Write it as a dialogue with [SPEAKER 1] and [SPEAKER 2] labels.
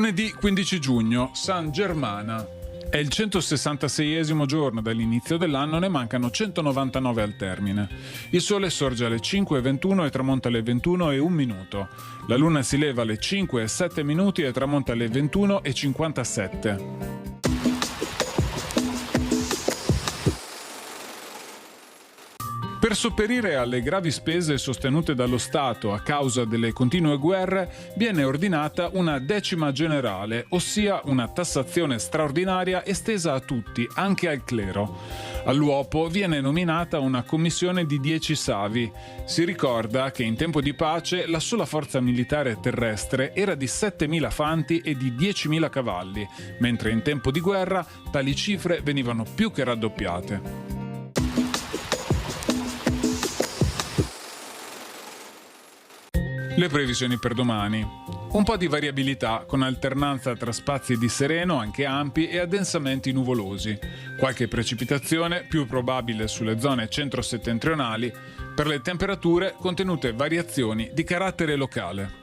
[SPEAKER 1] Lunedì 15 giugno, San Germana. È il 166esimo giorno dall'inizio dell'anno, ne mancano 199 al termine. Il sole sorge alle 5:21 e tramonta alle 21:01. La luna si leva alle 5:07 e tramonta alle 21:57. Per sopperire alle gravi spese sostenute dallo Stato a causa delle continue guerre, viene ordinata una decima generale, ossia una tassazione straordinaria estesa a tutti, anche al clero. All'uopo viene nominata una commissione di 10 savi. Si ricorda che in tempo di pace la sola forza militare terrestre era di 7.000 fanti e di 10.000 cavalli, mentre in tempo di guerra tali cifre venivano più che raddoppiate. Le previsioni per domani. Un po' di variabilità con alternanza tra spazi di sereno, anche ampi, e addensamenti nuvolosi. Qualche precipitazione, più probabile sulle zone centro-settentrionali. Per le temperature, contenute variazioni di carattere locale.